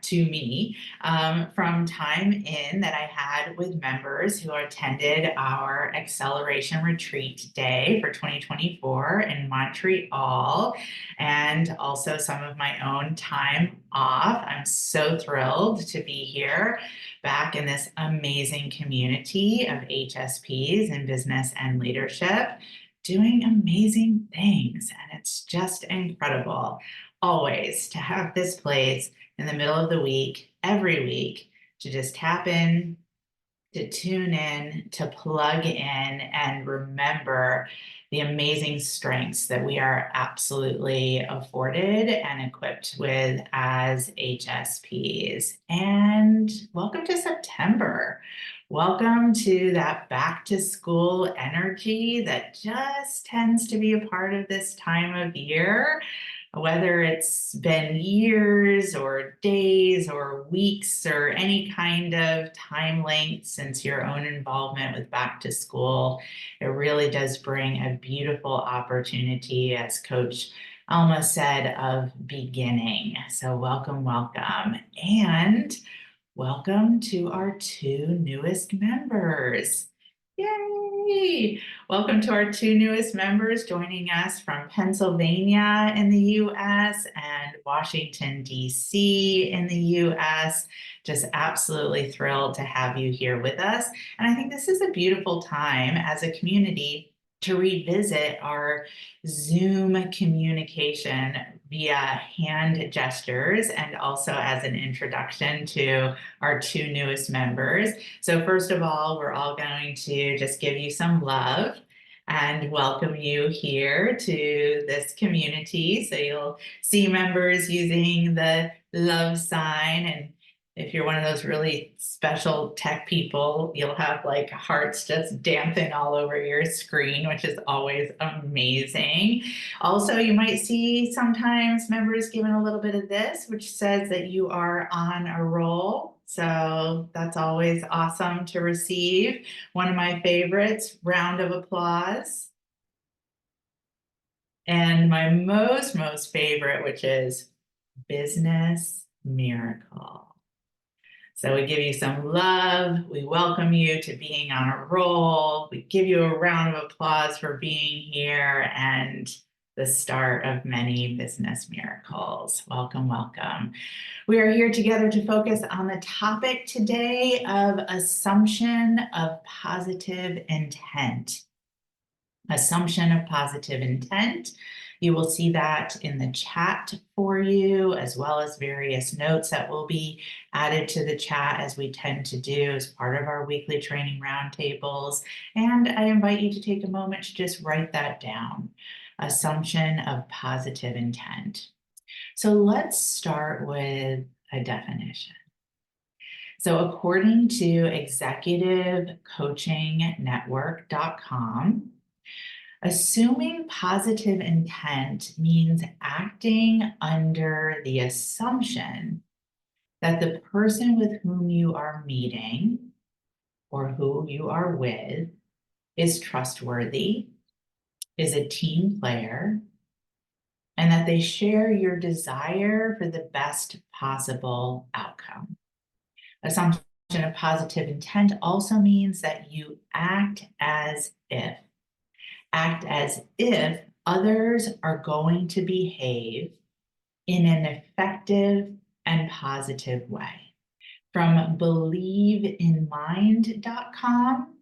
to me from time in that I had with members who attended our acceleration retreat day for 2024 in Montreal, and also some of my own time off. I'm so thrilled to be here back in this amazing community of HSPs in business and leadership, doing amazing things. And it's just incredible always to have this place in the middle of the week, every week, to just tap in, to tune in, to plug in, and remember the amazing strengths that we are absolutely afforded and equipped with as HSPs. And welcome to September. Welcome to that back to school energy that just tends to be a part of this time of year. Whether it's been years or days or weeks or any kind of time length since your own involvement with back to school, it really does bring a beautiful opportunity, as Coach Alma said, of beginning. So welcome, welcome. And welcome to our two newest members. Yay! Welcome to our two newest members joining us from Pennsylvania in the US and Washington, DC in the US. Just absolutely thrilled to have you here with us. And I think this is a beautiful time as a community to revisit our Zoom communication via hand gestures, and also as an introduction to our two newest members. So first of all, we're all going to just give you some love and welcome you here to this community. So you'll see members using the love sign, and if you're one of those really special tech people, you'll have like hearts just dancing all over your screen, which is always amazing. Also, you might see sometimes members giving a little bit of this, which says that you are on a roll. So that's always awesome to receive. One of my favorites, round of applause. And my most favorite, which is business miracle. So we give you some love, we welcome you to being on a roll, we give you a round of applause for being here, and the start of many business miracles. Welcome, welcome. We are here together to focus on the topic today of assumption of positive intent. Assumption of positive intent. You will see that in the chat for you, as well as various notes that will be added to the chat, as we tend to do as part of our weekly training roundtables. And I invite you to take a moment to just write that down. Assumption of positive intent. So let's start with a definition. So according to executivecoachingnetwork.com, assuming positive intent means acting under the assumption that the person with whom you are meeting or who you are with is trustworthy, is a team player, and that they share your desire for the best possible outcome. Assumption of positive intent also means that you act as if others are going to behave in an effective and positive way. From believeinmind.com,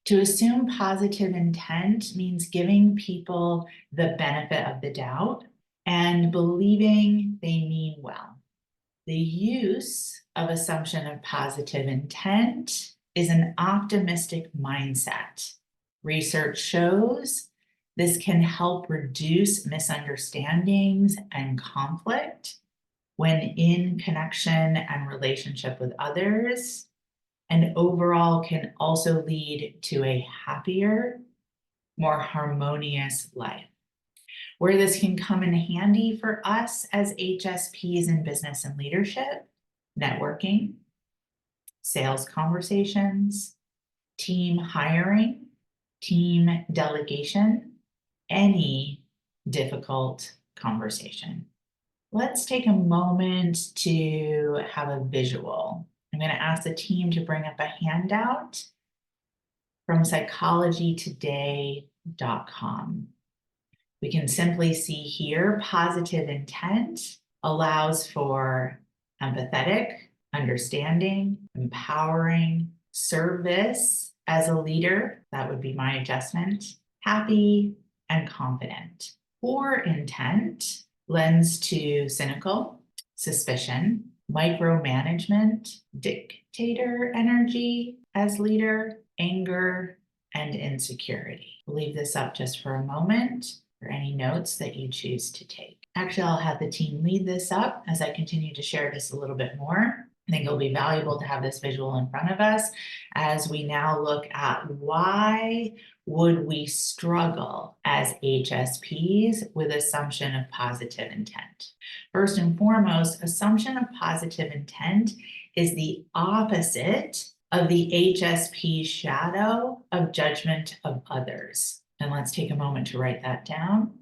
to assume positive intent means giving people the benefit of the doubt and believing they mean well. The use of assumption of positive intent is an optimistic mindset. Research shows this can help reduce misunderstandings and conflict when in connection and relationship with others, and overall can also lead to a happier, more harmonious life. Where this can come in handy for us as HSPs in business and leadership, networking, sales conversations, team hiring, team delegation, any difficult conversation. let's take a moment to have a visual. I'm going to ask the team to bring up a handout from psychologytoday.com. We can simply see here, positive intent allows for empathetic, understanding, empowering, service as a leader, that would be my adjustment, happy, and confident. Poor intent lends to cynical, suspicion, micromanagement, dictator energy as leader, anger, and insecurity. We'll leave this up just for a moment for any notes that you choose to take. Actually, I'll have the team lead this up as I continue to share this a little bit more. I think it'll be valuable to have this visual in front of us as we now look at why would we struggle as HSPs with assumption of positive intent. First and foremost, assumption of positive intent is the opposite of the HSP shadow of judgment of others. And let's take a moment to write that down.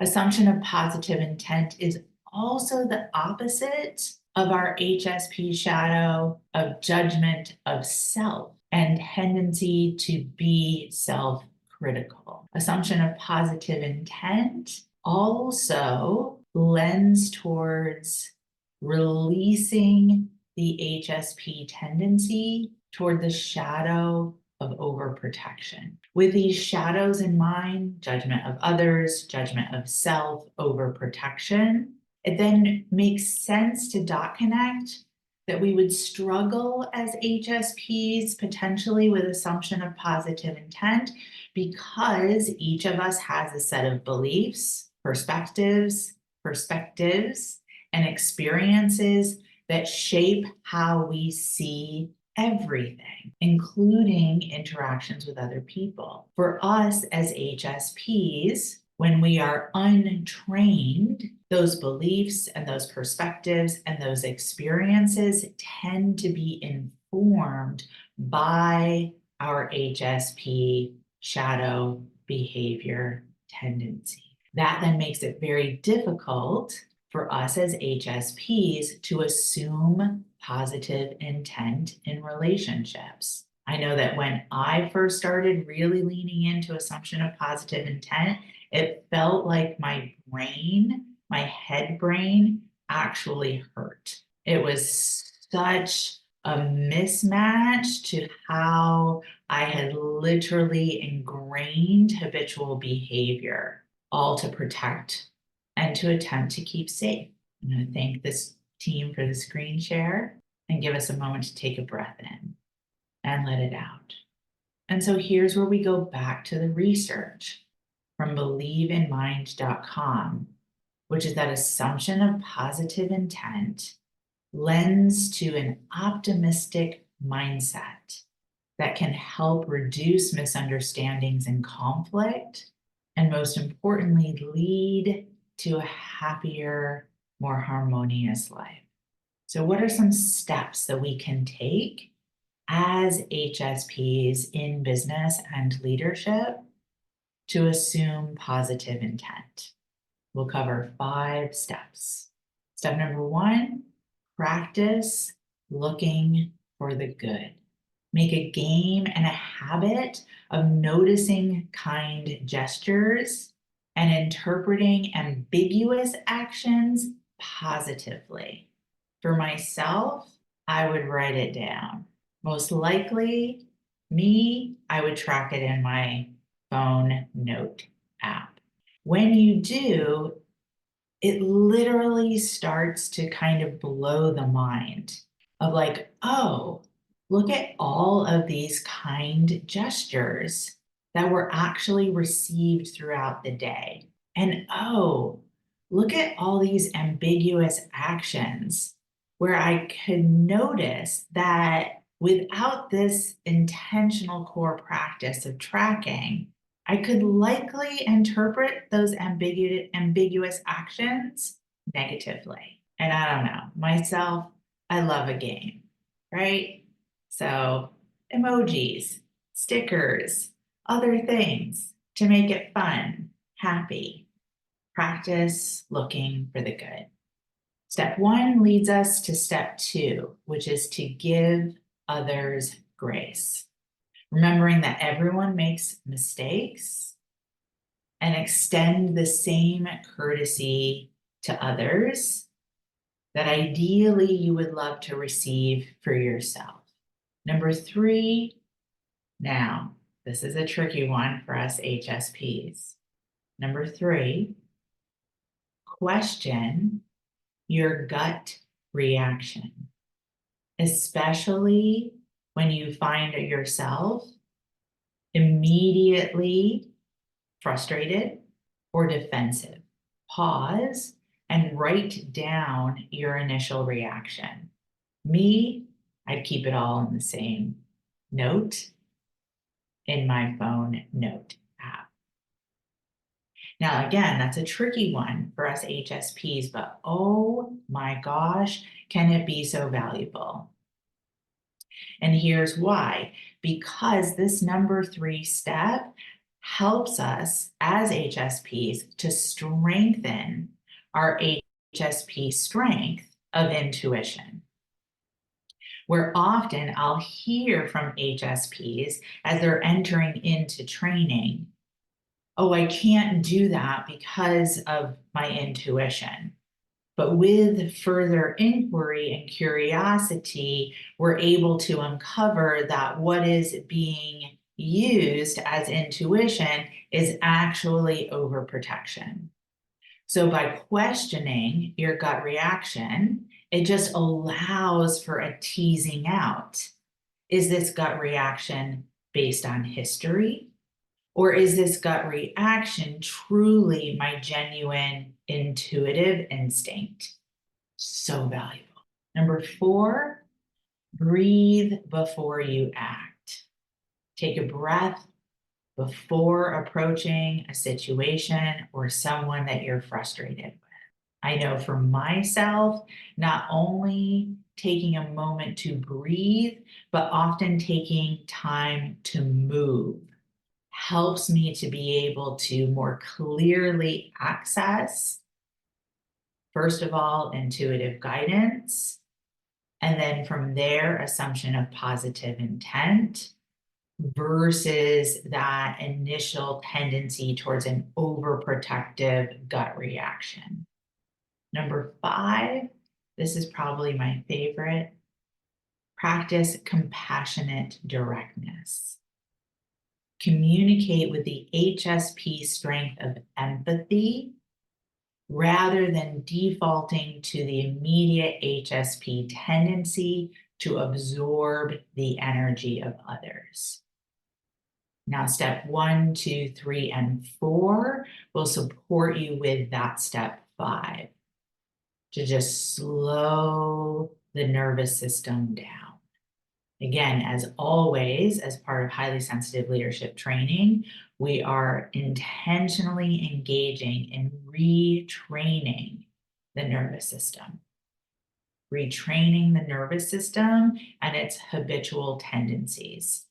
Assumption of positive intent is also the opposite of our HSP shadow of judgment of self and tendency to be self-critical. Assumption of positive intent also lends towards releasing the HSP tendency toward the shadow of overprotection. With these shadows in mind, judgment of others, judgment of self, overprotection, it then makes sense to dot connect that we would struggle as HSPs potentially with assumption of positive intent because each of us has a set of beliefs, perspectives, and experiences that shape how we see everything, including interactions with other people. For us as HSPs, when we are untrained, those beliefs and those perspectives and those experiences tend to be informed by our HSP shadow behavior tendency. That then makes it very difficult for us as HSPs to assume positive intent in relationships. I know that when I first started really leaning into assumption of positive intent, it felt like my brain, my head brain, actually hurt. It was such a mismatch to how I had literally ingrained habitual behavior, all to protect and to attempt to keep safe. I'm going to thank this team for the screen share and give us a moment to take a breath in and let it out. And so here's where we go back to the research from believeinmind.com, which is that assumption of positive intent lends to an optimistic mindset that can help reduce misunderstandings and conflict, and most importantly, lead to a happier, more harmonious life. So what are some steps that we can take as HSPs in business and leadership to assume positive intent? We'll cover 5 steps. Step number 1, practice looking for the good. Make a game and a habit of noticing kind gestures and interpreting ambiguous actions positively. For myself, I would write it down. Most likely, I would track it in my phone note app. When you do, it literally starts to kind of blow the mind of like, oh, look at all of these kind gestures that were actually received throughout the day. And oh, look at all these ambiguous actions where I could notice that without this intentional core practice of tracking, I could likely interpret those ambiguous actions negatively. And I don't know, myself, I love a game, right? So emojis, stickers, other things to make it fun, happy. Practice looking for the good. Step 1 leads us to step 2, which is to give others grace. Remembering that everyone makes mistakes and extend the same courtesy to others that ideally you would love to receive for yourself. Number 3, now, this is a tricky one for us HSPs. Number 3, question your gut reaction, especially when you find yourself immediately frustrated or defensive. Pause and write down your initial reaction. Me, I'd keep it all in the same note in my phone note app. Now, again, that's a tricky one for us HSPs, but oh my gosh, can it be so valuable? And here's why. Because this number 3 step helps us as HSPs to strengthen our HSP strength of intuition. Where often I'll hear from HSPs as they're entering into training, oh, I can't do that because of my intuition. But with further inquiry and curiosity, we're able to uncover that what is being used as intuition is actually overprotection. So by questioning your gut reaction, it just allows for a teasing out. Is this gut reaction based on history? Or is this gut reaction truly my genuine intuitive instinct? So valuable. Number 4, breathe before you act. Take a breath before approaching a situation or someone that you're frustrated with. I know for myself, not only taking a moment to breathe, but often taking time to move helps me to be able to more clearly access, first of all, intuitive guidance, and then from there, assumption of positive intent versus that initial tendency towards an overprotective gut reaction. Number 5, this is probably my favorite, practice compassionate directness. Communicate with the HSP strength of empathy rather than defaulting to the immediate HSP tendency to absorb the energy of others. Now, step 1, 2, 3, and 4 will support you with that step 5 to just slow the nervous system down. Again, as always, as part of highly sensitive leadership training, we are intentionally engaging in retraining the nervous system. Retraining the nervous system and its habitual tendencies.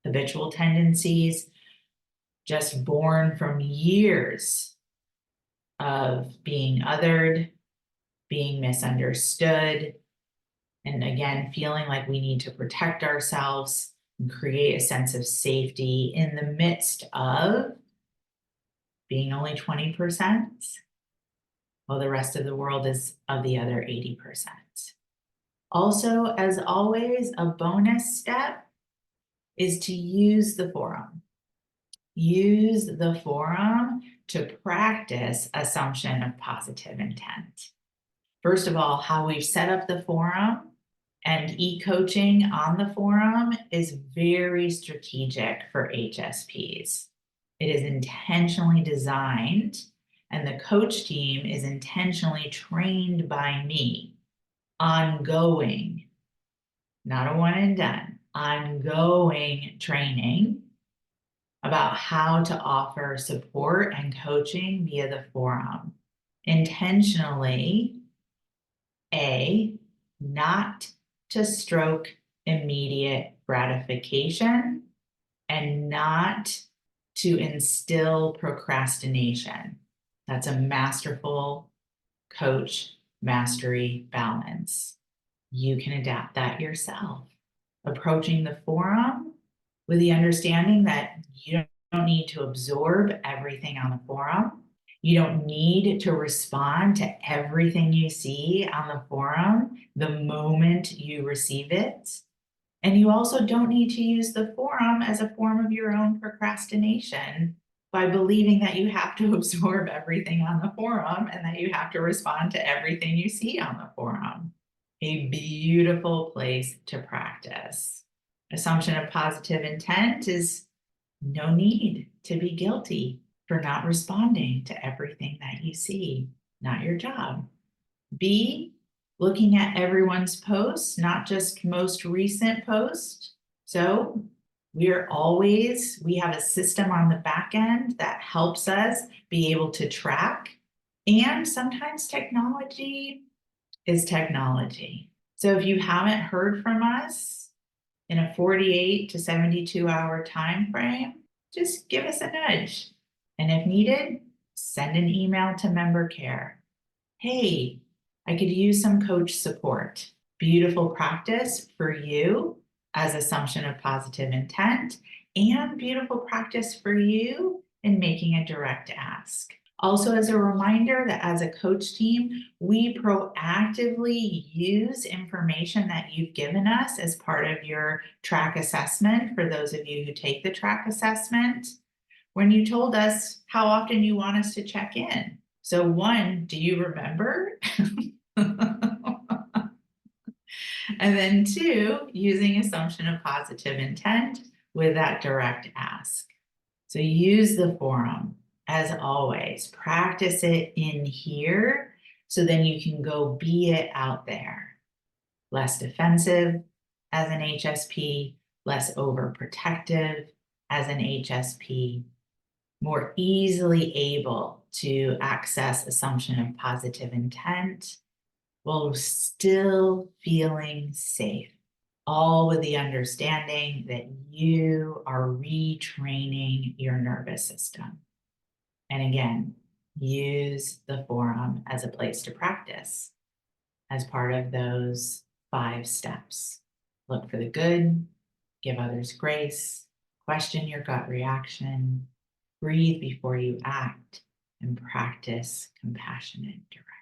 Habitual tendencies just born from years of being othered, being misunderstood, and again, feeling like we need to protect ourselves and create a sense of safety in the midst of being only 20%, while the rest of the world is of the other 80%. Also, as always, a bonus step is to use the forum. Use the forum to practice assumption of positive intent. First of all, how we've set up the forum and e-coaching on the forum is very strategic for HSPs. It is intentionally designed, and the coach team is intentionally trained by me, ongoing, not a one and done, ongoing training about how to offer support and coaching via the forum. Intentionally, not to stroke immediate gratification and not to instill procrastination. That's a masterful coach mastery balance. You can adapt that yourself. Approaching the forum with the understanding that you don't need to absorb everything on the forum. You don't need to respond to everything you see on the forum the moment you receive it. And you also don't need to use the forum as a form of your own procrastination by believing that you have to absorb everything on the forum and that you have to respond to everything you see on the forum. A beautiful place to practice. Assumption of positive intent is no need to be guilty for not responding to everything that you see, not your job. B, looking at everyone's posts, not just most recent post. So we have a system on the back end that helps us be able to track. And sometimes technology is technology. So if you haven't heard from us in a 48 to 72 hour time frame, just give us a nudge. And if needed, send an email to member care. Hey, I could use some coach support. Beautiful practice for you as assumption of positive intent, and beautiful practice for you in making a direct ask. Also, as a reminder that as a coach team, we proactively use information that you've given us as part of your track assessment for those of you who take the track assessment, when you told us how often you want us to check in. So one, do you remember? And then two, using assumption of positive intent with that direct ask. So use the forum as always. Practice it in here so then you can go be it out there. Less defensive as an HSP, less overprotective as an HSP, more easily able to access assumption of positive intent while still feeling safe, all with the understanding that you are retraining your nervous system. And again, use the forum as a place to practice as part of those 5 steps. Look for the good, give others grace, question your gut reaction, breathe before you act, and practice compassionate direction.